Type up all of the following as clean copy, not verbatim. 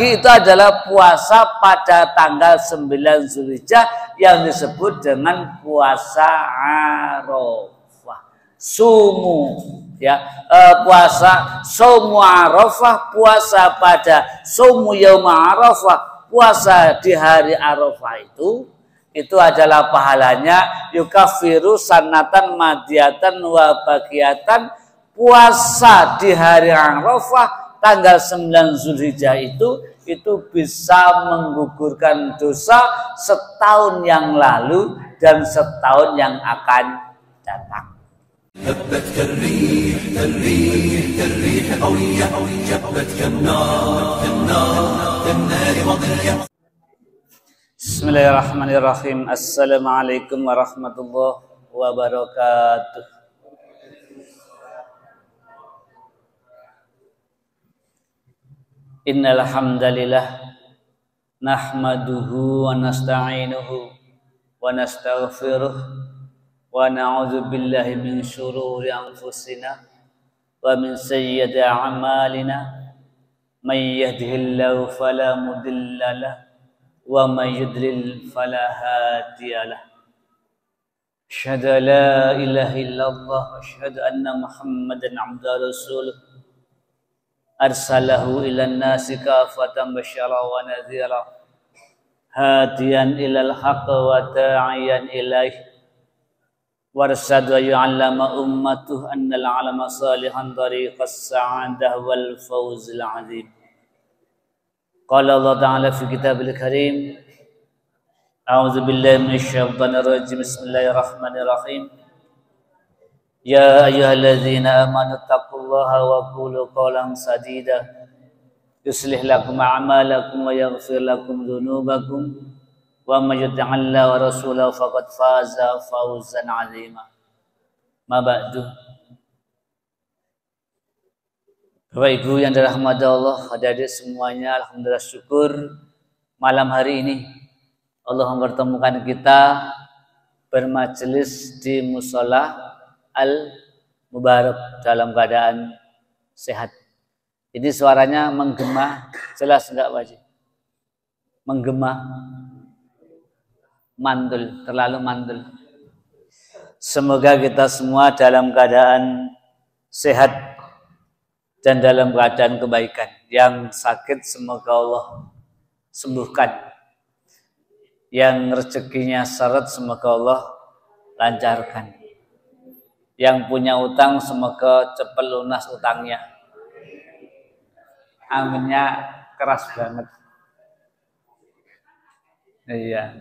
lagi itu adalah puasa pada tanggal 9 Zulhijjah yang disebut dengan puasa Arafah. Sumu ya, puasa Saumu Arafah, puasa pada Saumu Yaum Arafah, puasa di hari Arafah itu adalah pahalanya yukafiru sanatan madiyatan wa baqiyatan. Puasa di hari Arafah tanggal 9 Zulhijjah itu bisa menggugurkan dosa setahun yang lalu dan setahun yang akan datang. هبت كالريح كالريح كالريح قوية جبت كالنار كالنار كالنار وضية. Bismillahirrahmanirrahim. Assalamualaikum warahmatullahi wabarakatuh. Innal hamdalillah nahmaduhu wa nasta'inuhu wa nastaghfiruh wa na'udzu billahi min syururi anfusina wa min sayyiati a'malina may yahdihillahu fala mudilla lahu wa may yudlil fala hadiya lahu. Asyhadu an la ilaha illallah wa asyhadu anna Muhammadan abduhu rasuluh arsalahu ilan nasi kafatan basyara wa nadhira hadiyan ilal haqq wa da'iyan ilaih warsadu yu'allama ummatuh annal alama salihan tariqas sa'adah wal fawzil azim. Qala Allah ta'ala fi kitabil karim a'udzu billahi minasyaitonir rajim. Bismillahirrahmanirrahim. Ya ayyuhalladzina amanu taqullaha wa qulu qawlan sadida yuslih lakum a'malakum wa yaghfir lakum dzunubakum wa may yuti'illaha wa rasulahu faqad faza fawzan 'azima. Ma ba'du. Bapak Ibu yang dirahmati Allah, hadirin semuanya, alhamdulillah syukur malam hari ini Allah mempertemukan kita bermajelis di mushola Al-Mubarak dalam keadaan sehat. Ini suaranya menggema, jelas enggak Pak Haji? Menggema, mandul, terlalu mandul. Semoga kita semua dalam keadaan sehat dan dalam keadaan kebaikan. Yang sakit semoga Allah sembuhkan. Yang rezekinya seret semoga Allah lancarkan. Yang punya utang semoga cepat lunas utangnya. Aminnya keras banget. Iya.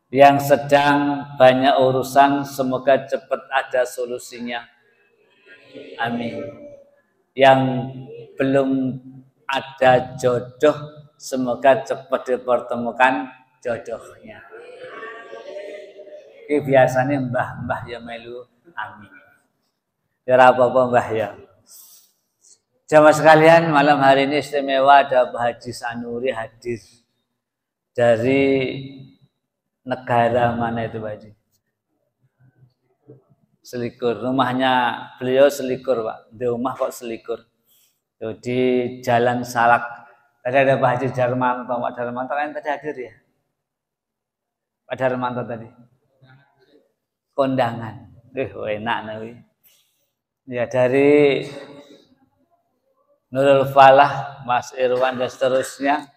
Yang sedang banyak urusan semoga cepat ada solusinya. Amin. Yang belum ada jodoh semoga cepat dipertemukan jodohnya. Ini biasanya mbah-mbah ya melu amin. Ya apa-apa mbah ya. Jamaah sekalian, malam hari ini istimewa, ada Pak Haji Sanuri hadir dari negara mana itu Pak Haji? Selikur. Rumahnya beliau Selikur Pak. Di rumah kok Selikur. Di Jalan Salak. Tadi ada Pak Haji Darmanto. Pak Darmanto kan tadi hadir ya? Pak Darmanto tadi. Kondangan. Enak nawi. Ya dari Nurul Falah, Mas Irwan dan seterusnya,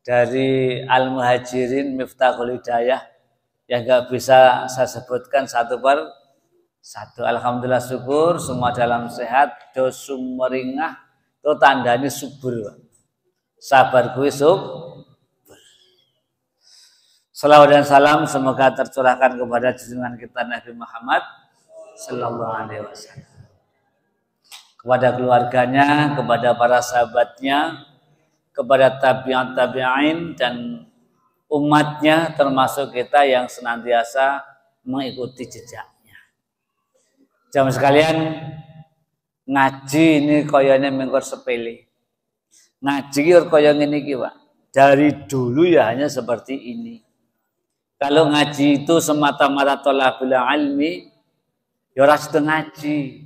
dari Al-Muhajirin Miftahul Hidayah yang enggak bisa saya sebutkan satu per satu. Alhamdulillah syukur semua dalam sehat, dosum meringah, itu tandanya subur. Sabar kuwi subur. Salawat dan salam semoga tercurahkan kepada junjungan kita Nabi Muhammad sallallahu alaihi wasallam. Kepada keluarganya, kepada para sahabatnya, kepada tabi'in dan umatnya termasuk kita yang senantiasa mengikuti jejaknya. Jamaah sekalian, ngaji ini koyone mengkor sepele. Ngaji koyo ngene iki, Pak. Dari dulu ya hanya seperti ini. Kalau ngaji itu semata-mata thalabul ilmi, ya ora ngaji.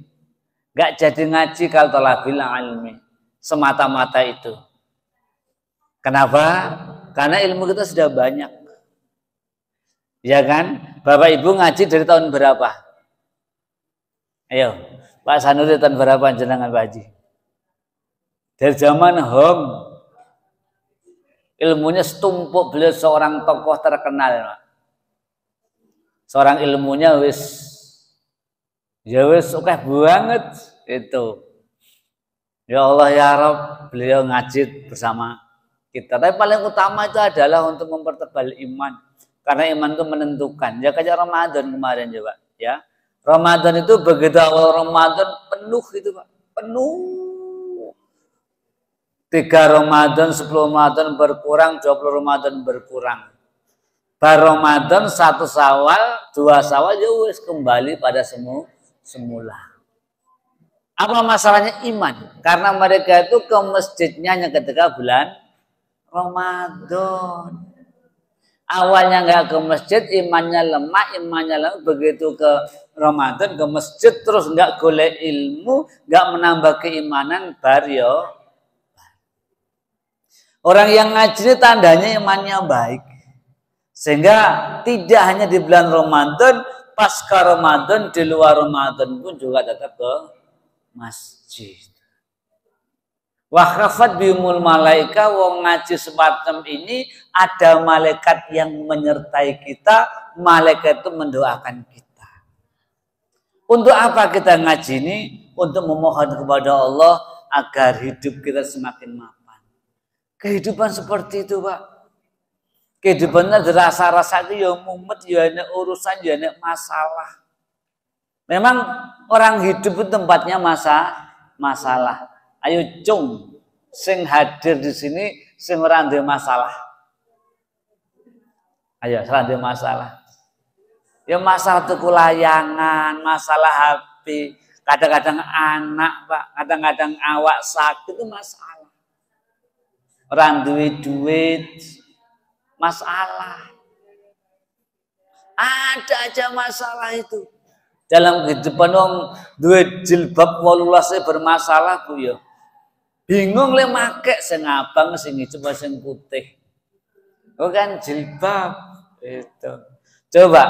Enggak jadi ngaji kalau thalabul ilmi. semata-mata itu. Kenapa? Karena ilmu kita sudah banyak. Ya kan? Bapak Ibu ngaji dari tahun berapa? Ayo, Pak Sanuri tahun berapa jenengan Pak Haji? Dari zaman Hong. Ilmunya setumpuk, beliau seorang tokoh terkenal. Pak. Seorang ilmunya wis oke banget itu. Ya Allah ya Rabb, beliau ngaji bersama kita. Tapi paling utama itu adalah untuk mempertebal iman. Karena iman itu menentukan. Ya kayak Ramadan kemarin juga, ya. Ramadan itu begitu awal Ramadan penuh itu, Pak. Penuh. 3 Ramadan, 10 Ramadan berkurang, 20 Ramadan berkurang. Bar Ramadan 1 Syawal, 2 Syawal ya wis kembali pada semula. Apa masalahnya iman? Karena mereka itu ke masjidnya hanya ketika bulan Ramadan. Awalnya nggak ke masjid, imannya lemah, begitu ke Ramadan ke masjid terus nggak golek ilmu, nggak menambah keimanan, baryo. Orang yang ngaji ini tandanya imannya baik, sehingga tidak hanya di bulan Ramadan, pasca Ramadan, di luar Ramadan pun juga tetap ke masjid. Wahrafat bihumul malaika, wong ngaji semacam ini ada malaikat yang menyertai kita, malaikat itu mendoakan kita. Untuk apa kita ngaji ini? Untuk memohon kepada Allah agar hidup kita semakin mapan. Kehidupan seperti itu, Pak. Kehidupannya rasa-rasa itu ya mumet, ya ada urusan, ya ada masalah. Memang orang hidup itu tempatnya masalah. Ayo cung, sing hadir di sini, sing ora ndek masalah. Ayo, ora ndek masalah. Ya masalah tuku layangan, masalah HP, kadang-kadang anak, Pak, kadang-kadang awak sakit itu masalah. Ora duwe duit, masalah. Ada aja masalah itu. Dalam kehidupan wong duwe jilbab 18 bermasalah Bu ya. Bingung le make sing abang sing hijau sing putih. Bukan jilbab itu. Coba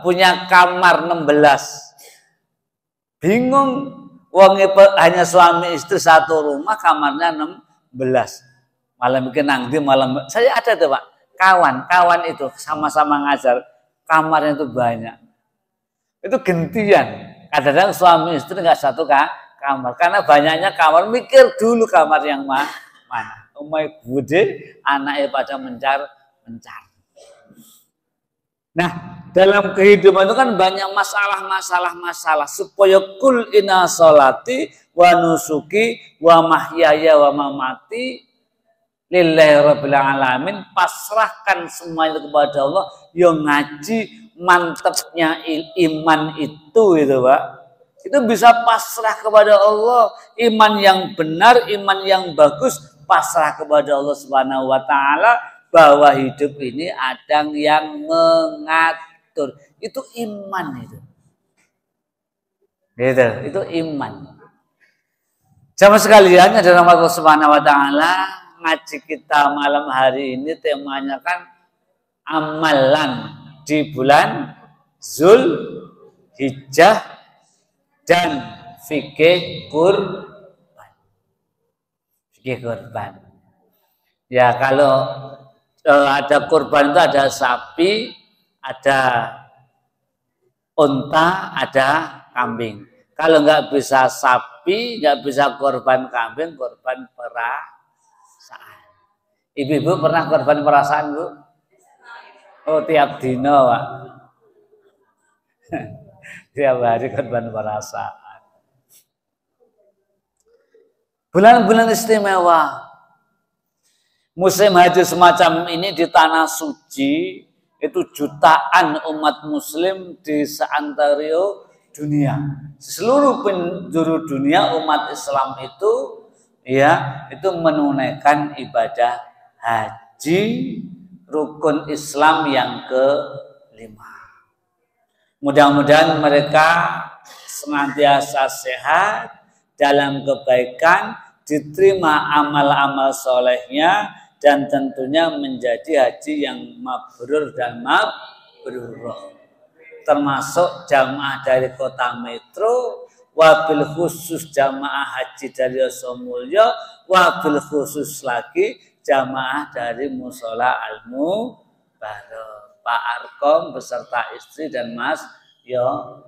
punya kamar 16. Bingung wong hanya suami istri satu rumah kamarnya 16. Malam bikin nangdi malam. Saya ada tuh Pak, kawan itu sama-sama ngajar, kamarnya itu banyak. Itu gentian. Kadang-kadang suami istri nggak satu kamar, karena banyaknya kamar. Mikir dulu kamar yang mana. Umay bude, anaknya pada mencar. Nah, dalam kehidupan itu kan banyak masalah. Supaya kul inna sholati wa nusuki wa mahyaya wa mamati lillahi rabbil alamin, pasrahkan semuanya kepada Allah. Yang ngaji mantapnya iman itu Pak. Itu bisa pasrah kepada Allah, iman yang benar, iman yang bagus, pasrah kepada Allah Subhanahu wa taala, bahwa hidup ini ada yang mengatur. Itu iman itu. Gitu, itu iman. Jamaah sekalian dalam Allah Subhanahu wa taala, ngaji kita malam hari ini temanya kan amalan di bulan Zulhijjah dan fikih kurban. Ya kalau ada kurban itu ada sapi, ada unta, ada kambing. Kalau nggak bisa sapi, nggak bisa kurban kambing, kurban perasaan. Ibu-ibu pernah kurban perasaan, Bu? Oh, tiap dino, Pak. Tiap hari kurban perasaan. Bulan-bulan istimewa. Musim haji semacam ini di tanah suci, itu jutaan umat muslim di seantero dunia. Seluruh penjuru dunia umat Islam itu menunaikan ibadah haji, rukun Islam yang ke-5. Mudah-mudahan mereka senantiasa sehat dalam kebaikan, diterima amal-amal solehnya, dan tentunya menjadi haji yang mabrur dan mabrurah. Termasuk jamaah dari kota metro, wabil khusus jamaah haji dari Yosomulyo, wabil khusus lagi jamaah dari Musola Al-Mubarok. Pak Arkom beserta istri dan Mas Yo.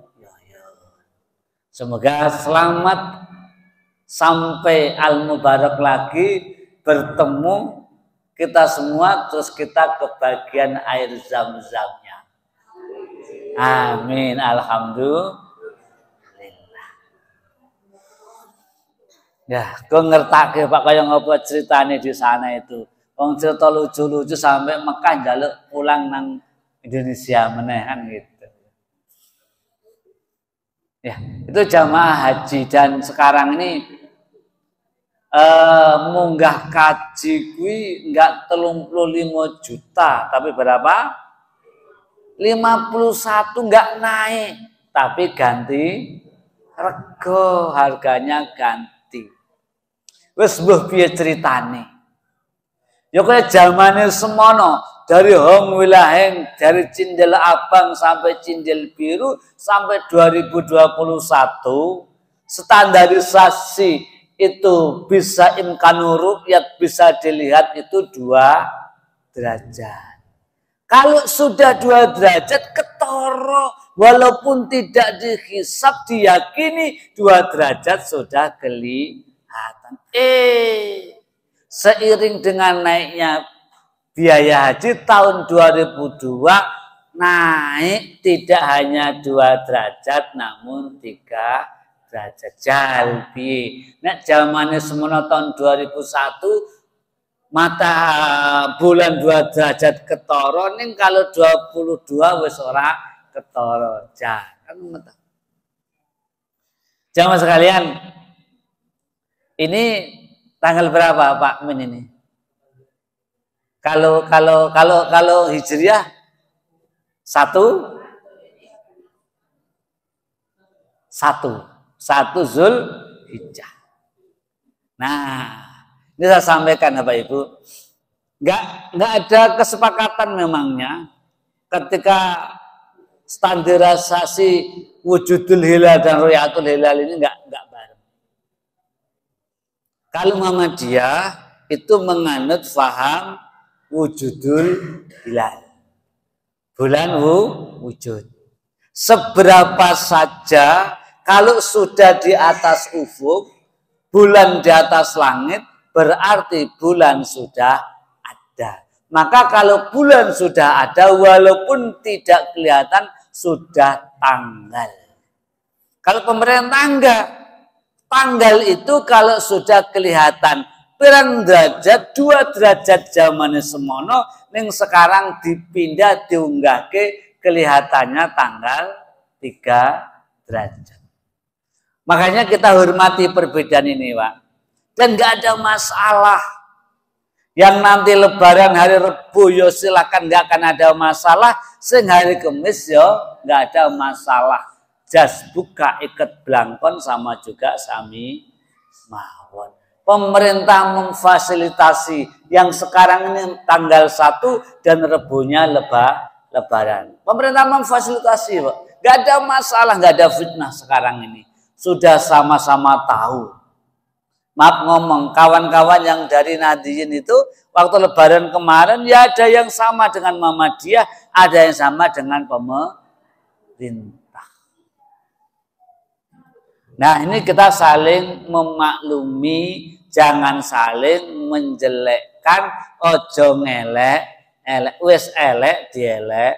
Semoga selamat sampai Al-Mubarak lagi, bertemu kita semua, terus kita kebagian air zam-zamnya. Amin. Alhamdulillah. Ya, gue ngertake Pak kaya ngopo ceritane di sana itu. Wong cerita lucu-lucu sampai Mekah njaluk pulang nang Indonesia menehan gitu. Ya, itu jamaah haji, dan sekarang ini munggah kaji kuwi enggak 35 juta, tapi berapa? 51 enggak naik, tapi ganti rego, harganya ganti. Wis mbuh piye ceritane? Ya kaya zamane semono, dari Hong Wilaheng, dari Cindel Abang sampai Cindel Biru sampai 2021 standarisasi itu bisa imkanur ru'yat, bisa dilihat itu 2 derajat. Kalau sudah 2 derajat ketoro, walaupun tidak dihisab, diyakini 2 derajat sudah kelihatan. Seiring dengan naiknya biaya haji tahun 2002 naik tidak hanya 2 derajat namun 3 derajat jalbi. Nek zamane semono tahun 2001 mata bulan 2 derajat ketara, ning kalau 22 wis ora ketara. Jangan meta. Jamaah sekalian, ini tanggal berapa Pak Min ini? Kalau Hijriah 1 Zulhijjah. Nah, ini saya sampaikan Bapak Ibu, nggak ada kesepakatan memangnya ketika standarisasi wujudul hilal dan ru'yatul hilal ini nggak bareng. Kalau Muhammadiyah itu menganut faham wujudul hilal, bulan wujud. Seberapa saja kalau sudah di atas ufuk, bulan di atas langit, berarti bulan sudah ada. Maka kalau bulan sudah ada, walaupun tidak kelihatan, sudah tanggal. Kalau pemerintah enggak, tanggal itu kalau sudah kelihatan pirang derajat, 2 derajat zamane semono, ning sekarang dipindah diunggahke kelihatannya tanggal 3 derajat. Makanya kita hormati perbedaan ini, Pak. Dan nggak ada masalah. Yang nanti lebaran hari Rebu yo silakan, nggak akan ada masalah. Sing hari Kamis yo nggak ada masalah. Jas buka ikat belangkon sama juga sami mawon. Pemerintah memfasilitasi yang sekarang ini tanggal 1 dan Rebunya lebaran. Pemerintah memfasilitasi, Pak. Nggak ada masalah, nggak ada fitnah sekarang ini. Sudah sama-sama tahu. Maaf ngomong, kawan-kawan yang dari Nadiyin itu waktu lebaran kemarin ya ada yang sama dengan Muhammadiyah, ada yang sama dengan pemerintah. Nah, ini kita saling memaklumi, jangan saling menjelekkan, ojo ngelek, wis elek dielek.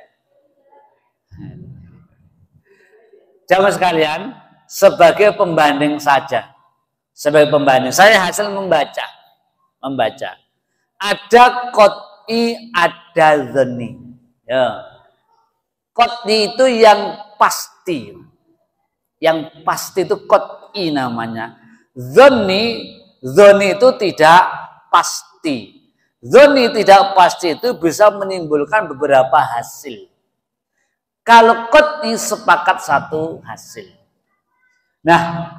Jamaah sekalian, sebagai pembanding saja. Sebagai pembanding, saya hasil membaca. Ada qot'i, ada dzanni. Ya. Qot'i itu yang pasti. Yang pasti itu qot'i namanya. Dzanni itu tidak pasti. Dzanni tidak pasti itu bisa menimbulkan beberapa hasil. Kalau qot'i sepakat satu hasil. Nah,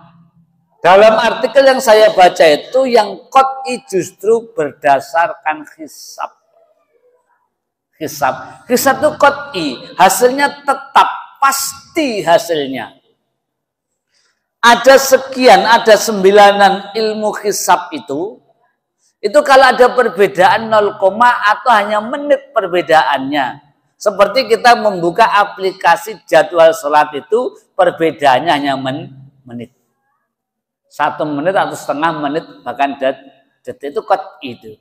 Dalam artikel yang saya baca itu yang qat'i justru berdasarkan hisab. Hisab itu qat'i, hasilnya tetap, pasti hasilnya. Ada sekian, ada 9 ilmu hisab itu kalau ada perbedaan 0, atau hanya menit perbedaannya. Seperti kita membuka aplikasi jadwal sholat itu perbedaannya hanya menit. 1 menit atau setengah menit, bahkan detik itu qat'i itu.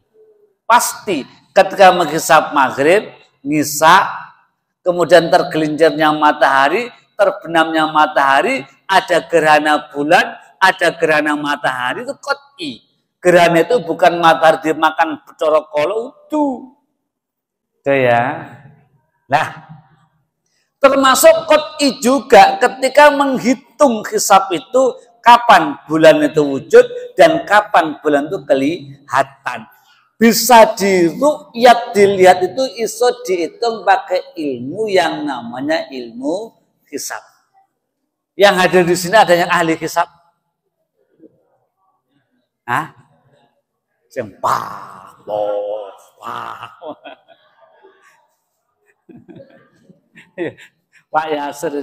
Pasti ketika menghisab maghrib, ngisa, kemudian tergelincirnya matahari, terbenamnya matahari, ada gerhana bulan, ada gerhana matahari, itu qat'i. Gerhana itu bukan matahari dimakan corok kolo itu ya. Nah, termasuk qat'i juga ketika menghitung hisab itu kapan bulan itu wujud dan kapan bulan itu kelihatan. Bisa diru'yat, dilihat itu iso dihitung pakai ilmu yang namanya ilmu hisab. Yang hadir di sini ada yang ahli hisab? Hah? Pak Yasir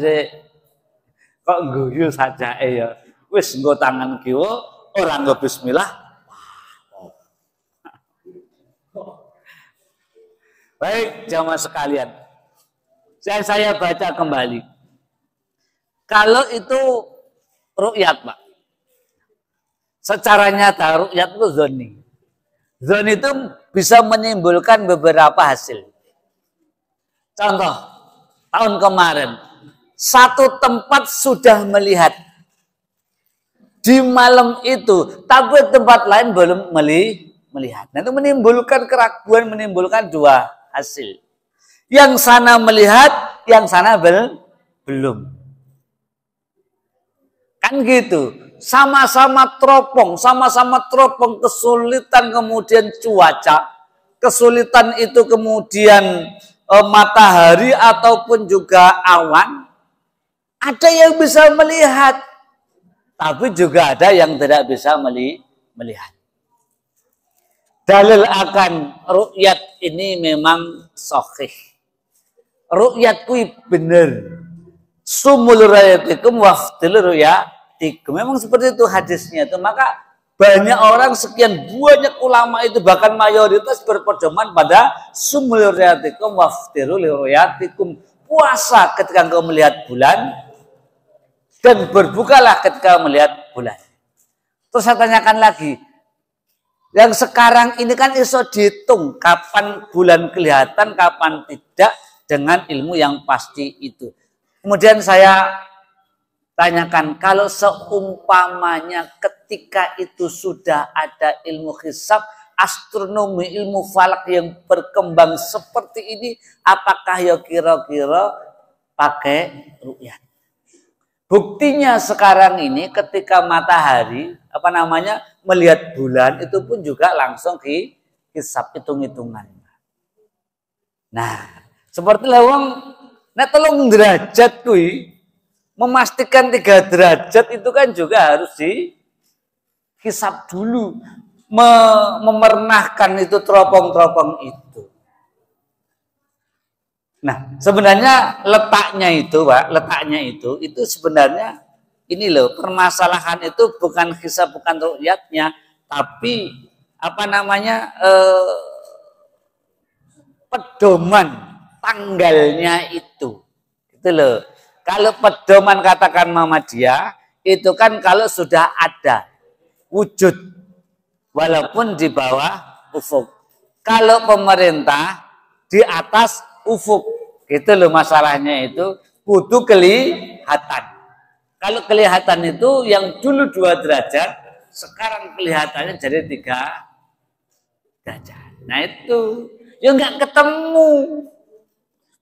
kok guyu saja ya. Wis nggo tangan kiwa, ora nggo bismillah. Baik, jamaah sekalian. Saya baca kembali. Kalau itu ru'yat, Pak. Secara nyata ru'yat itu zoni. Zoni itu bisa menimbulkan beberapa hasil. Contoh, tahun kemarin, satu tempat sudah melihat di malam itu, tapi tempat lain belum melihat. Nah, itu menimbulkan keraguan, menimbulkan 2 hasil. Yang sana melihat, yang sana belum. Kan gitu. Sama-sama teropong kesulitan, kemudian cuaca. Kesulitan itu kemudian matahari ataupun juga awan. Ada yang bisa melihat, tapi juga ada yang tidak bisa melihat. Dalil akan ru'yat ini memang sahih. Ru'yat kui bener. Sumul rayatikum waftil ru'yatikum. Memang seperti itu hadisnya itu. Maka banyak orang, sekian banyak ulama itu, bahkan mayoritas berpedoman pada sumul rayatikum waftil ru'yatikum. Puasa ketika engkau melihat bulan dan berbukalah ketika melihat bulan. Terus saya tanyakan lagi, yang sekarang ini kan iso dihitung kapan bulan kelihatan, kapan tidak dengan ilmu yang pasti itu. Kemudian saya tanyakan, kalau seumpamanya ketika itu sudah ada ilmu hisab, astronomi, ilmu falak yang berkembang seperti ini, apakah ya kira-kira pakai ru'yat? Buktinya sekarang ini ketika matahari melihat bulan itu pun juga langsung hisab, hitung-hitungan. Nah, seperti lawang nek 3 derajat kui, memastikan 3 derajat itu kan juga harus dihisab dulu, memernahkan itu teropong-teropong itu. Nah, sebenarnya letaknya itu, Pak, itu sebenarnya ini loh, permasalahan itu bukan hisab, bukan ru'yatnya, tapi pedoman tanggalnya itu. Gitu loh. Kalau pedoman katakan Muhammadiyah itu kan kalau sudah ada wujud walaupun di bawah ufuk. Kalau pemerintah di atas ufuk. Gitu loh masalahnya itu, kudu kelihatan. Kalau kelihatan itu yang dulu 2 derajat, sekarang kelihatannya jadi 3 derajat. Nah itu ya nggak ketemu.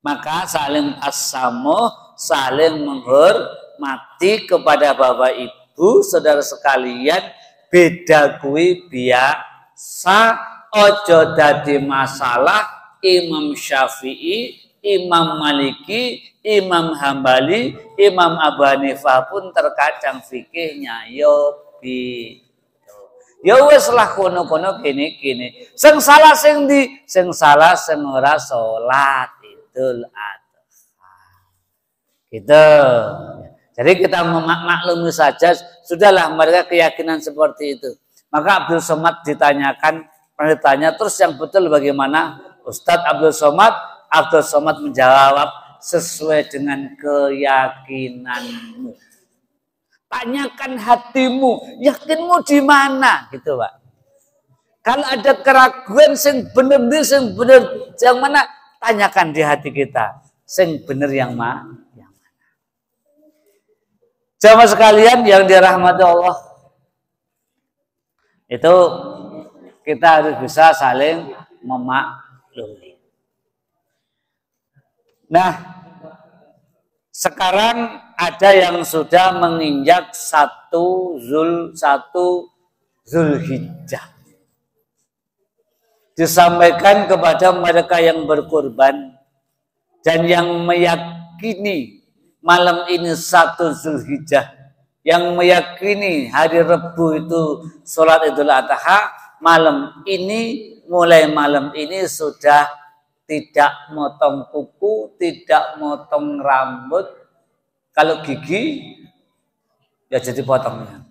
Maka saling as-samuh, saling menghormati kepada Bapak Ibu, saudara sekalian. Beda kuwi biasa, ojo dadi masalah. Imam Syafi'i, Imam Maliki, Imam Hambali, Imam Abu Hanifah pun terkadang fikihnya yo Rabbi. Ya wis lah kono-kono kene. Sing salah sing ndi? Sing salah sing ora salat Idul Adha. Gitu. Jadi kita memaklumi saja, sudahlah mereka keyakinan seperti itu. Maka Abdul Somad ditanyakan, ditanya terus yang betul bagaimana? Ustadz Abdul Somad menjawab sesuai dengan keyakinanmu. Tanyakan hatimu, yakinmu di mana, gitu Pak. Kalau ada keraguan sing bener yang mana, tanyakan di hati kita, sing bener yang mana. Jamaah sekalian yang dirahmati Allah, itu kita harus bisa saling memaklumi. Nah, sekarang ada yang sudah menginjak 1 Zulhijjah. Disampaikan kepada mereka yang berkorban dan yang meyakini malam ini 1 Zulhijjah, yang meyakini hari Rebu itu sholat Idul Adha, mulai malam ini sudah tidak motong kuku, tidak motong rambut. Kalau gigi ya jadi potongnya.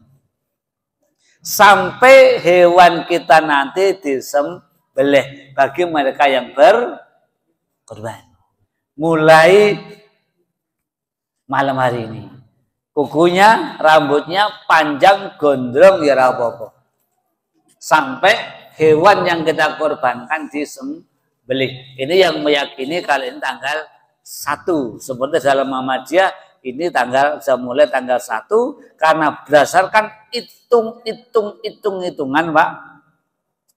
Sampai hewan kita nanti disembelih bagi mereka yang berkorban. Mulai malam hari ini. Kukunya, rambutnya panjang, gondrong ya apa-apa. Sampai hewan yang kita korbankan disembelih. Ini yang meyakini kali ini tanggal 1. Seperti dalam Muhammadiyah ini mulai tanggal 1 karena berdasarkan hitungan Pak.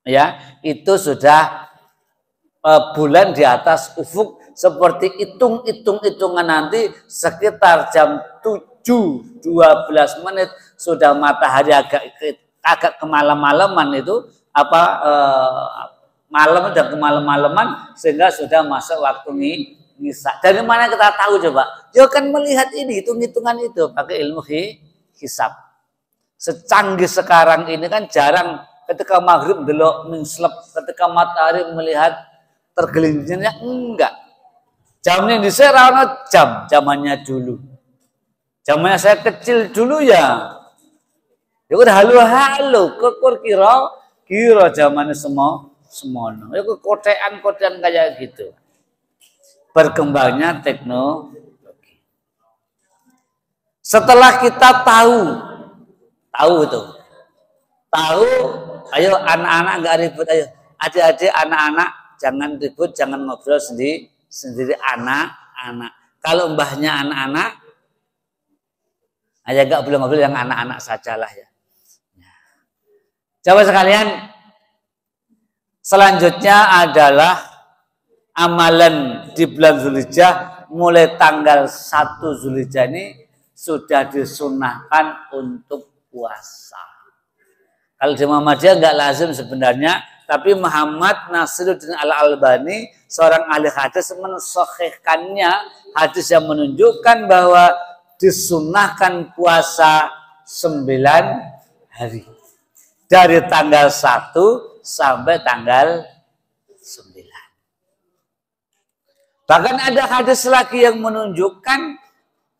Ya, itu sudah bulan di atas ufuk. Seperti hitungan nanti sekitar jam 7.12 menit sudah matahari agak kemalam-malaman itu malam dan kemalam-malaman sehingga sudah masuk waktu Nisa. Dari mana kita tahu coba? Ya kan melihat ini hitungan itu pakai ilmu hisab. Secanggih sekarang ini kan jarang ketika maghrib delok minslep, ketika matahari melihat tergelincirnya enggak. Jamnya di sana zamannya dulu. Zamannya saya kecil dulu ya. Ya udah halo kekur kira zamannya semono. Ya kotean kayak gitu. Berkembangnya teknologi. Setelah kita tahu itu. Tahu, ayo anak-anak enggak ribut, ayo. Adik-adik anak-anak jangan ribut, jangan ngobrol sendiri anak-anak. Kalau mbahnya anak-anak, aja gak boleh ngobrol yang anak-anak sajalah ya. Coba sekalian, selanjutnya adalah amalan di bulan Zulhijjah. Mulai tanggal 1 Zulhijjah ini sudah disunahkan untuk puasa. Kalau di Muhammadiyah nggak lazim sebenarnya, tapi Muhammad Nasiruddin Al-Albani, seorang ahli hadis, mensahihkannya hadis yang menunjukkan bahwa disunahkan puasa 9 hari. Dari tanggal 1 sampai tanggal 9. Bahkan ada hadis lagi yang menunjukkan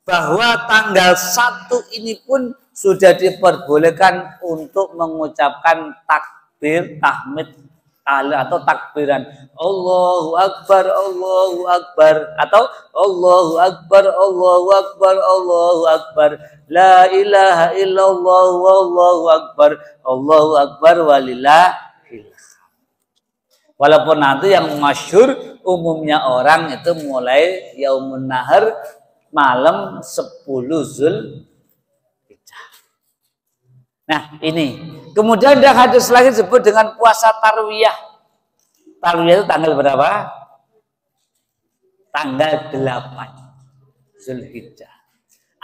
bahwa tanggal 1 ini pun sudah diperbolehkan untuk mengucapkan takbir, tahmid, atau takbiran Allahu Akbar atau Allahu Akbar la ilaha illallah Allahu Akbar walillahil hamd. Walaupun nanti yang masyhur umumnya orang itu mulai Yaumun Nahar malam 10 Zulhijjah. Nah ini, kemudian ada hadis lagi disebut dengan puasa tarwiyah. Tarwiyah itu tanggal berapa? Tanggal 8 Zulhijjah.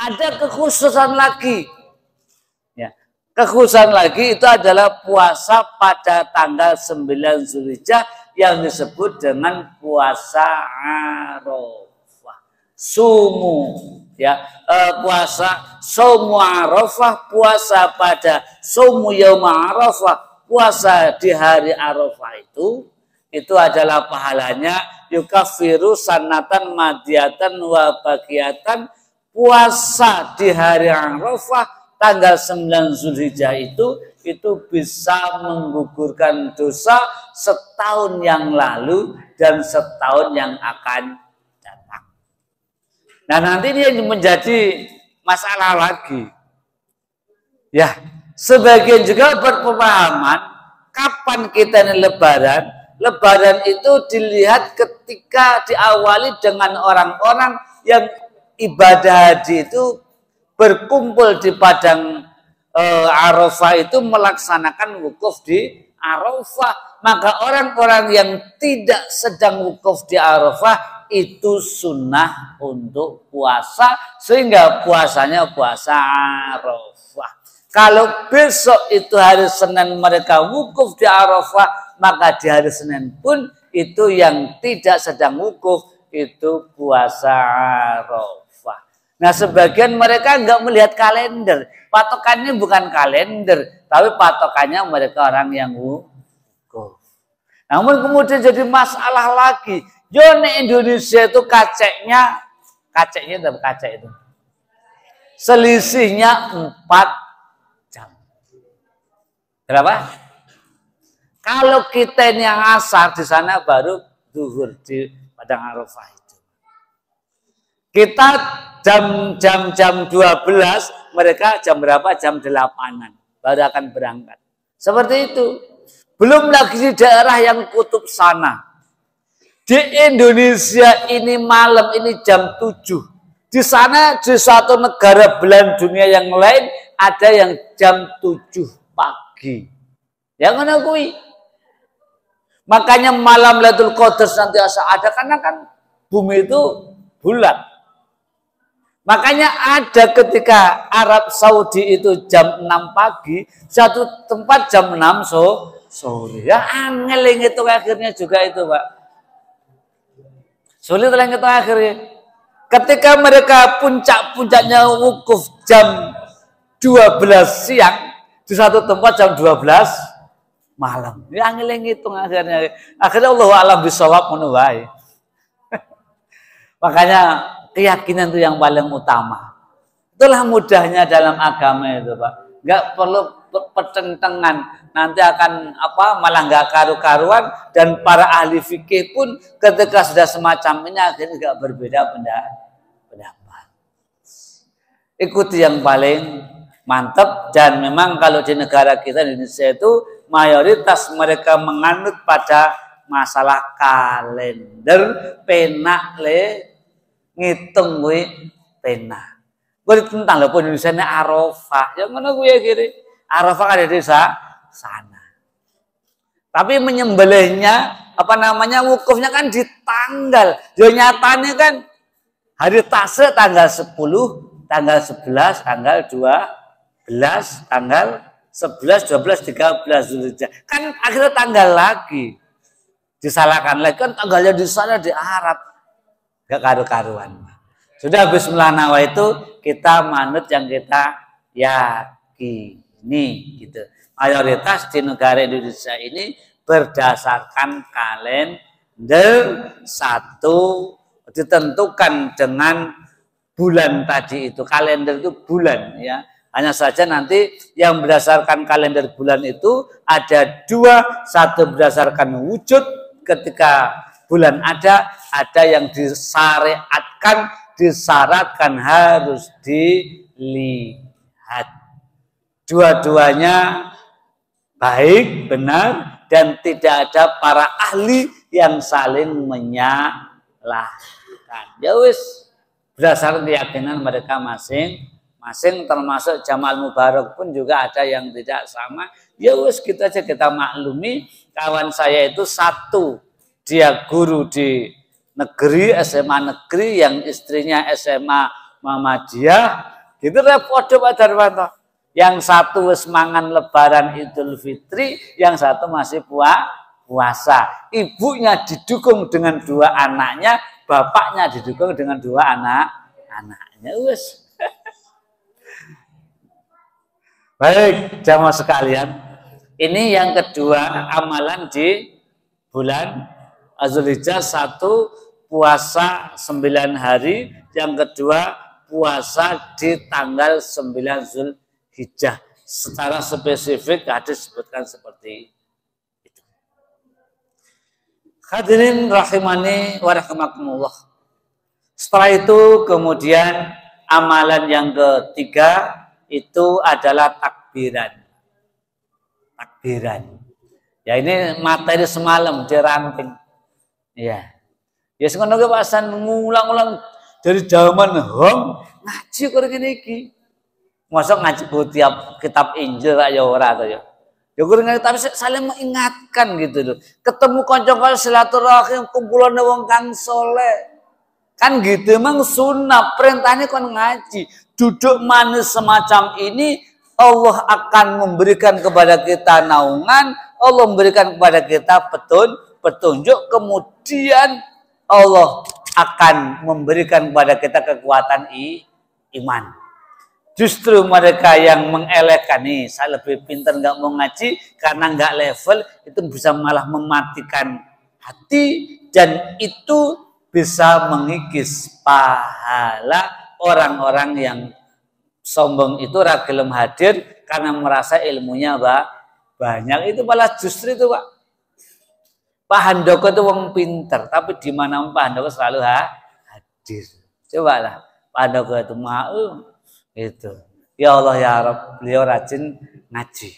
Ada kekhususan lagi. Ya, kekhususan lagi itu adalah puasa pada tanggal 9 Zulhijjah yang disebut dengan puasa Arafah. Sumu puasa Shaumu Arafah, puasa pada Shaumu Yaum Arafah, puasa di hari Arafah itu adalah pahalanya yukaffiru sanatan madiyatan wa baqiyatan. Puasa di hari Arafah tanggal 9 Zulhijjah itu bisa menggugurkan dosa setahun yang lalu dan setahun yang akan datang. Nah, nanti ini menjadi masalah lagi. Ya, sebagian juga berpemahaman kapan kita ini lebaran. Lebaran itu dilihat ketika diawali dengan orang-orang yang ibadah haji itu berkumpul di padang Arafah itu melaksanakan wukuf di Arafah. Maka orang-orang yang tidak sedang wukuf di Arafah itu sunnah untuk puasa, sehingga puasanya puasa Arafah. Kalau besok itu hari Senin mereka wukuf di Arafah, maka di hari Senin pun itu yang tidak sedang wukuf itu puasa Arafah. Nah, sebagian mereka enggak melihat kalender. Patokannya bukan kalender, tapi patokannya mereka orang yang wukuf. Namun kemudian jadi masalah lagi. Jone Indonesia itu kaceknya berapa kacek itu? Selisihnya 4 jam. Berapa? Kalau kita ini yang asar di sana baru zuhur di padang Arafah itu. Kita jam 12, mereka jam berapa? Jam 8-an baru akan berangkat. Seperti itu. Belum lagi di daerah yang kutub sana. Di Indonesia ini malam ini jam 7. Di sana di suatu negara belahan dunia yang lain ada yang jam 7 pagi. Yang mana kui? Makanya malam Lailatul Qadar nanti ada karena kan bumi itu bulat. Makanya ada ketika Arab Saudi itu jam 6 pagi, satu tempat jam 6 sore. Ya angel itu akhirnya juga itu, Pak. Sulit yang itu akhirnya. Ketika mereka puncak-puncaknya wukuf jam 12 siang, di satu tempat jam 12 malam. Ya angel itu akhirnya. Akhirnya Allah alam bisawab menuai. Makanya keyakinan itu yang paling utama. Itulah mudahnya dalam agama itu, Pak. Enggak perlu pertentangan. Nanti akan malah nggak karu-karuan, dan para ahli fikih pun ketika sudah semacam ini akhirnya nggak berbeda pendapat. Ikuti yang paling mantap, dan memang kalau di negara kita di Indonesia itu mayoritas mereka menganut pada masalah kalender, pena ngitung gue pena. Gue tentang loh Indonesia ini Arafah, yang mana gue kiri Arafah ada di sana. Tapi menyembelihnya wukufnya kan di tanggal. Dia nyatanya kan hari Tasrik tanggal 10, tanggal 11, tanggal 12, tanggal 11, 12, 13 Zulhijjah. Kan akhirnya tanggal lagi. Disalahkan lagi kan tanggalnya di sana di Arab. Gak karu-karuan. Sudah bismillah nawaitu, kita manut yang kita yakini gitu. Mayoritas di negara Indonesia ini berdasarkan kalender satu ditentukan dengan bulan tadi itu. Kalender itu bulan ya. Hanya saja nanti yang berdasarkan kalender bulan itu ada 2, satu berdasarkan wujud ketika bulan ada yang disyaratkan harus dilihat. Dua-duanya baik, benar, dan tidak ada para ahli yang saling menyalahkan. Ya wis, berdasarkan keyakinan mereka masing-masing, termasuk Jamal Mubarak pun juga ada yang tidak sama. Ya wis, kita maklumi. Kawan saya itu satu, dia guru di negeri, SMA negeri, yang istrinya SMA Muhammadiyah. Gitu repot Pak Darwanto. Yang satu wis mangan lebaran Idul Fitri, yang satu masih puasa. Ibunya didukung dengan 2 anaknya, bapaknya didukung dengan 2 anaknya. Ya wis. Baik, jamaah sekalian. Ini yang kedua amalan di bulan Zulhijjah. 1 puasa 9 hari, yang kedua puasa di tanggal 9 Zulhijjah. Secara spesifik hadis disebutkan seperti itu. Hadirin rahimani wa rahimakumullah. Setelah itu kemudian amalan yang ketiga itu adalah takbiran. Takbiran. Ya ini materi semalam dirangking. Ya. Ya sekono ke pasan ngulang-ulang dari zaman hom ngaji kok ngene iki. Masa ngaji tiap kitab Injil ya ora to ya. Ya kurang tapi saling mengingatkan gitu loh. Ketemu kanca-kanca silaturahim kumpulan wong kang soleh. Kan gitu emang sunnah, perintahnya kon ngaji. Duduk manis semacam ini Allah akan memberikan kepada kita naungan, Allah memberikan kepada kita petunjuk, kemudian Allah akan memberikan kepada kita kekuatan iman. Justru mereka yang mengelekkan nih, saya lebih pintar nggak mau ngaji karena nggak level, itu bisa malah mematikan hati dan itu bisa mengikis pahala orang-orang yang sombong itu ragelum hadir karena merasa ilmunya banyak. Itu malah justru itu Pak Handoko itu wong pinter, tapi di mana Pak Handoko selalu hadir. Cobalah Pak Handoko itu mau itu. Ya Allah ya Rabb, beliau rajin ngaji.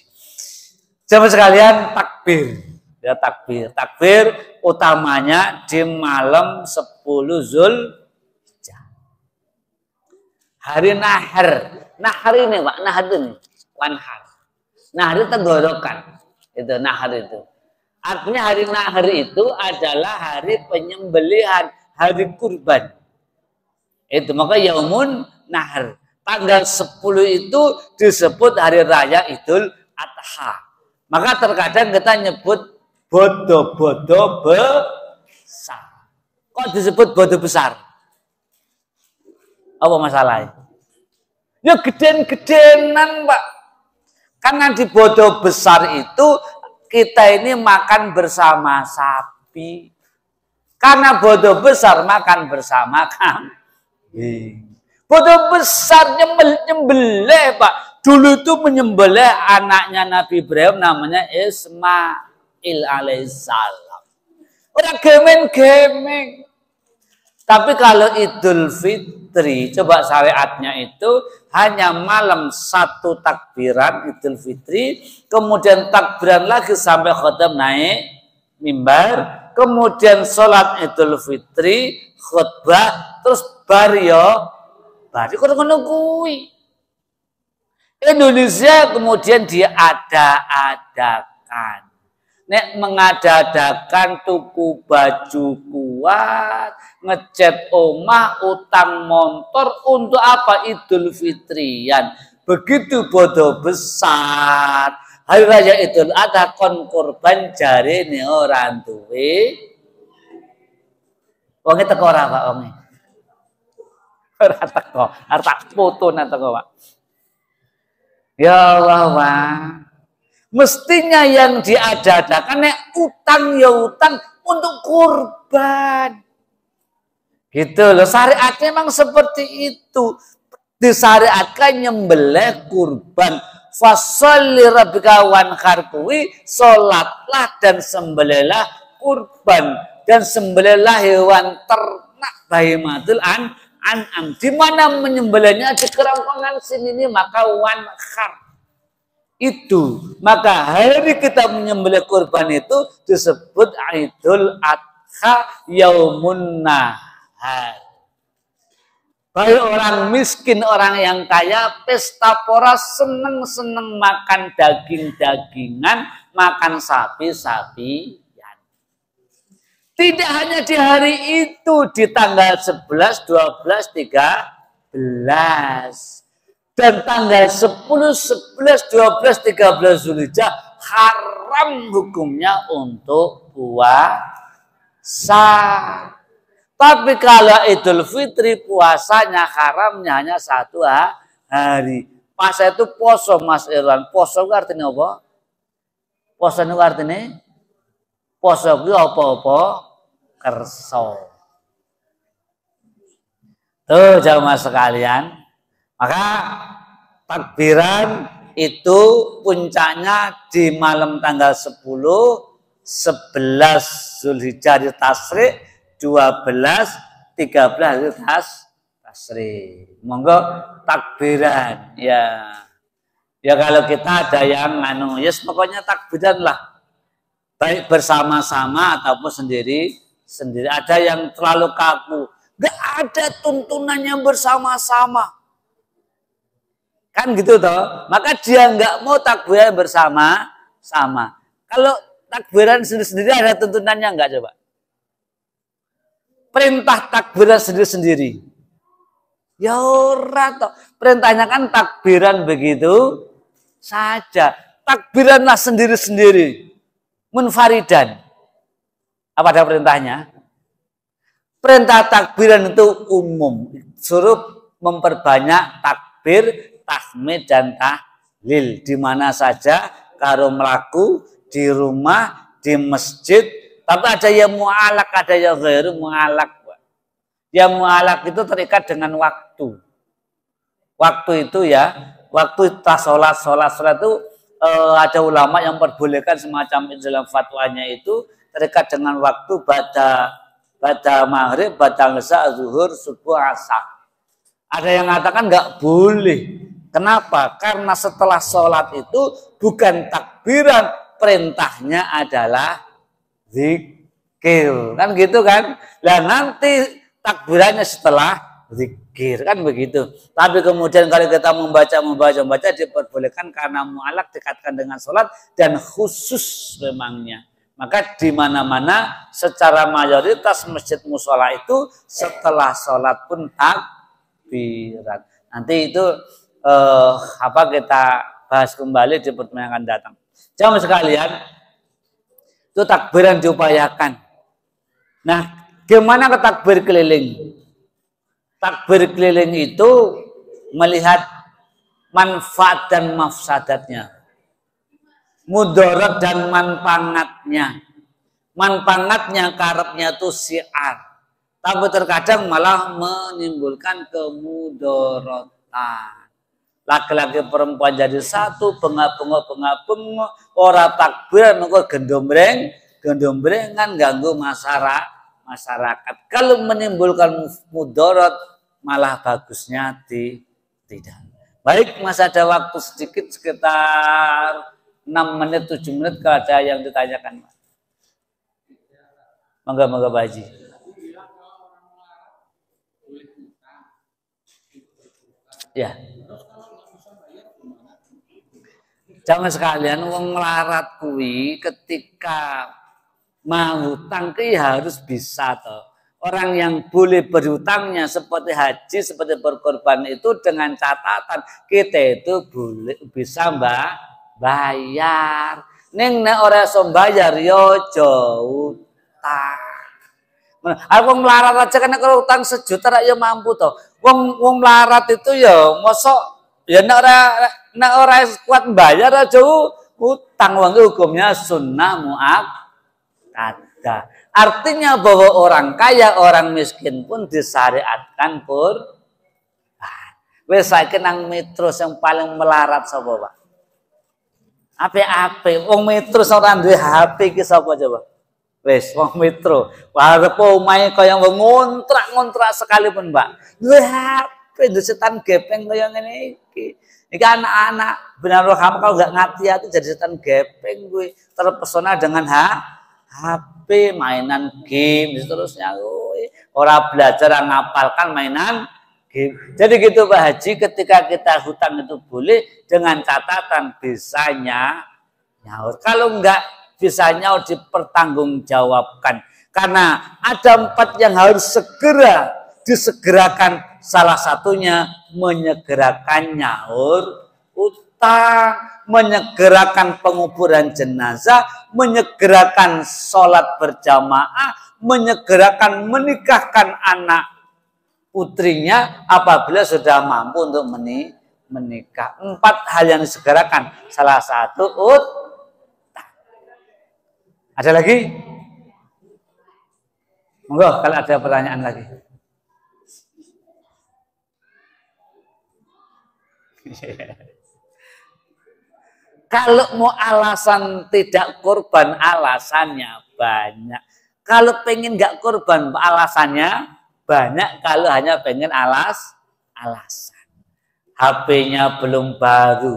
Jamaah sekalian, takbir. Ya takbir. Takbir utamanya di malam 10 Zulhijjah. Hari Nahar. Nahar ini Pak, Nahar ini. Wanhar. Nahar itu tenggorokan. Itu Nahar itu. Artinya hari Nahar itu adalah hari penyembelihan, hari kurban. Itu maka Yaumun Nahar. Tanggal 10 itu disebut hari raya Idul Adha. Maka terkadang kita nyebut bodo-bodo besar. Kok disebut bodo besar? Apa masalahnya? Ya geden-gedenan Pak. Karena di bodo besar itu kita ini makan bersama sapi. Karena bodo besar makan bersama kambing. Bodo besar nyembelih Pak. Dulu itu menyembelih anaknya Nabi Ibrahim namanya Ismail alaihissalam. Orang gemeng-gemeng. Tapi kalau Idul Fitri, coba syariatnya itu hanya malam 1 takbiran Idul Fitri, kemudian takbiran lagi sampai khotbah naik mimbar, kemudian sholat Idul Fitri, khutbah, terus bario ngono kuwi. Indonesia kemudian diada-adakan. Nek mengada-adakan tuku baju kuat, ngecat omah, utang motor untuk apa? Idul Fitrian. Begitu bodo besar. Hari raya Idul Adha kon kurban jarene ora duwe. Wonge teko ora Pak wonge? Ora teko, arep tak foto nang teko Pak. Ya Allah Pak. Mestinya yang diada-adakan nek utang ya utang untuk kurban. Gitu loh, syariatnya memang seperti itu. Disyariatkan nyembelih kurban. Fasholli rabbika wanhar kuwi salatlah dan sembelihlah kurban dan sembelihlah hewan ternak bahimatul an'am. Di mana menyembelihnya di kerongkongan sini ini maka wanhar. Itu maka hari kita menyembelih kurban itu disebut Idul Adha Yaumun Nahar. Baik orang miskin, orang yang kaya, pesta pora seneng-seneng makan daging-dagingan, makan sapi-sapian. Tidak hanya di hari itu, di tanggal 11, 12, 13. Dan tanggal 10, 11, 12, 13 Zulhijjah haram hukumnya untuk puasa. Tapi kalau Idul Fitri puasanya haramnya hanya 1 hari. Pas itu poso Mas Irwan. Poso itu artinya apa? Poso itu artinya poso itu apa-apa kerso. Tuh jamaah sekalian. Maka takbiran itu puncaknya di malam tanggal 10, 11 Zulhijjah di Tasyrik, 12, 13 itu Tasyrik. Monggo takbiran ya. Ya kalau kita ada yang yes pokoknya takbiran lah. Baik bersama-sama ataupun sendiri. Ada yang terlalu kaku. Gak ada tuntunannya bersama-sama. Kan gitu toh. Maka dia nggak mau takbiran bersama-sama. Kalau takbiran sendiri-sendiri ada tuntunannya nggak coba? Perintah takbiran sendiri-sendiri. Ya ora toh. Perintahnya kan takbiran begitu saja. Takbiranlah sendiri-sendiri. Munfaridan. Apa ada perintahnya? Perintah takbiran itu umum. Suruh memperbanyak takbir, tahmid dan tahlil di mana saja, karo melaku, di rumah, di masjid. Tapi ada yang mu'alak, ada yang ghairu mu'alak. Yang mu'alak itu terikat dengan waktu. Waktu itu ya, waktu sholat itu ada ulama yang memperbolehkan semacam itu dalam fatwanya itu terikat dengan waktu baca maghrib, baca isya, zuhur, subuh, asar. Ada yang mengatakan nggak boleh. Kenapa? Karena setelah sholat itu bukan takbiran, perintahnya adalah zikir. Kan gitu kan? Nah nanti takbirannya setelah zikir. Kan begitu. Tapi kemudian kalau kita membaca diperbolehkan karena mu'alak dikatakan dengan sholat dan khusus memangnya. Maka di mana-mana secara mayoritas masjid musola itu setelah sholat pun takbiran. Nanti itu kita bahas kembali di pertemuan yang akan datang. Jamaah sekalian, itu takbiran diupayakan. Nah, gimana ke takbir keliling? Takbir keliling itu melihat manfaat dan mafsadatnya, mudarat dan manpangatnya. Manpangatnya karepnya itu syiar, tapi terkadang malah menimbulkan kemudaratan. Laki-laki perempuan jadi satu, bengak-bengok, ora takbir, mengko gendombrengan ganggu masyarakat. Kalau menimbulkan mudarat, malah bagusnya tidak. Baik, masih ada waktu sedikit sekitar 6 menit, 7 menit kalau ada yang ditanyakan. Monggo Pak Haji. Ya. Jangan sekalian wong melarat kuwi ketika mau hutang ki harus bisa toh. Orang yang boleh berhutangnya seperti haji, seperti berkorban itu dengan catatan kita itu boleh bisa bayar. Ning nek ora iso bayar yo aja utang. Aku melarat aja kan kalau utang 1 juta rak yo mampu toh. Wong melarat itu ya mosok ya nek ora kuat bayar aja utang. Wong hukumnya sunnah muakkada. Artinya bahwa orang kaya, orang miskin pun disyariatkan wis saiki nang metro yang paling melarat sapa, Pak? Ape-ape wong metro ora duwe HP iki sapa coba? Wis wong metro. Arep omahe kaya ngontrak sekalipun, Pak. Duwe HP, duwe setan gepeng kaya ngene iki. Iki anak-anak benar kamu kalau nggak hati-hati jadi setan gepeng gue terpesona dengan HP, mainan game, seterusnya. Orang belajar ngapalkan mainan game. Jadi gitu Pak Haji, ketika kita hutang itu boleh dengan catatan bisanya nyaur. Kalau enggak bisa nyaur dipertanggungjawabkan. Karena ada 4 yang harus segera disegerakan. Salah satunya menyegerakan nyaur utang. utang, menyegerakan penguburan jenazah, menyegerakan sholat berjamaah, menyegerakan menikahkan anak putrinya apabila sudah mampu untuk menikah. 4 hal yang disegerakan. Salah satu utang. Ada lagi? Monggo kalau ada pertanyaan lagi. Kalau mau alasan tidak kurban, alasannya banyak. Kalau pengen nggak kurban, alasannya banyak. Kalau hanya pengen alasan. HP-nya belum baru,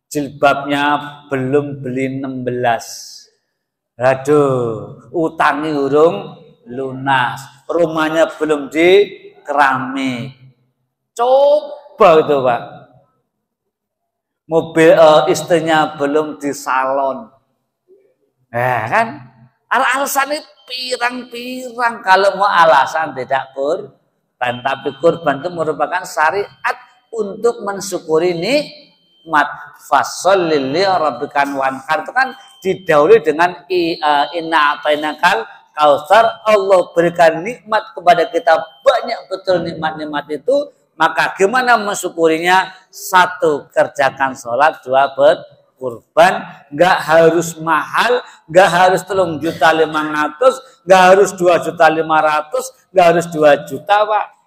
jilbabnya belum beli 16. Aduh, utangi urung lunas, rumahnya belum dikeramik. Coba itu Pak. Mobil istrinya belum di salon. Kan? Alasan itu pirang-pirang kalau mau alasan tidak kurban. Tapi kurban itu merupakan syariat untuk mensyukuri nikmat. Fasholli li rabbika wanhar, itu kan didahului dengan inna atainakal kautsar. Allah berikan nikmat kepada kita banyak betul nikmat-nikmat itu. Maka gimana mensyukurinya? 1, kerjakan sholat, 2, berkurban. Nggak harus mahal, nggak harus 3.500.000, nggak harus 2.500.000, nggak harus 2 juta Pak.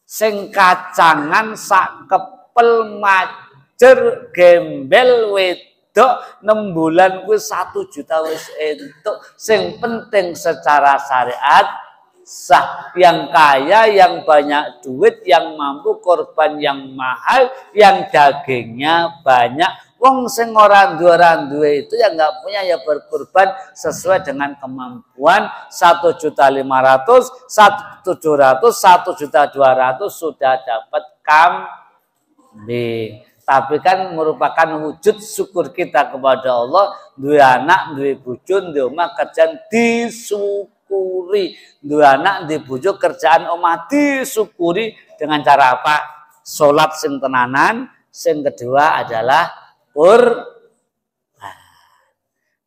Sing kacangan sak kepel majer gembel wedok 6 bulan kuwi 1 juta wis entuk. Sing penting secara syariat sah, yang kaya, yang banyak duit, yang mampu korban yang mahal, yang dagingnya banyak. Wong sing ora duwe itu yang nggak punya ya berkorban sesuai dengan kemampuan. 1.500.000, 1.700.000, 1.200.000 sudah dapat kambing. Tapi kan merupakan wujud syukur kita kepada Allah. Duwe anak, duwe bojo, duwe omah, kerjaan disyukuri. Duwe anak, duwe bojo, kerjaan omah disyukuri dengan cara apa? Salat sing tenanan. Sing kedua adalah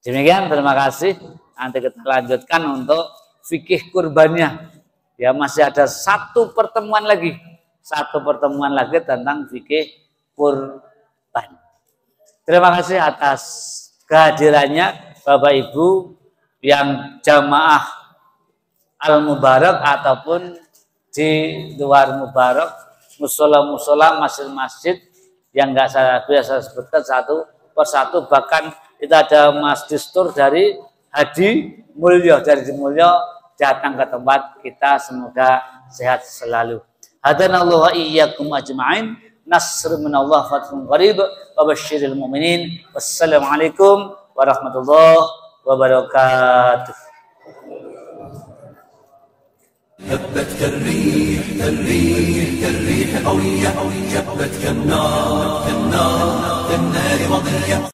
demikian, terima kasih. Nanti kita lanjutkan untuk fikih kurbannya. Ya, masih ada 1 pertemuan lagi. 1 pertemuan lagi tentang fikih kurban. Terima kasih atas kehadirannya Bapak Ibu yang jamaah Al-Mubarak ataupun di luar Mubarak, musola-musola, masjid-masjid yang nggak saya biasa sebutkan satu persatu. Bahkan kita ada Mas Distur dari Hadi Mulyo, datang ke tempat kita, semoga sehat selalu. Hadanallahu wa iyyakum ajma'in. Nasr minallah fathun qarib wa basyiril mu'minin. Wassalamualaikum warahmatullahi wabarakatuh. هبت كالريح كالريح كالريح قوية جبت كالنار كالنار كالنار وضية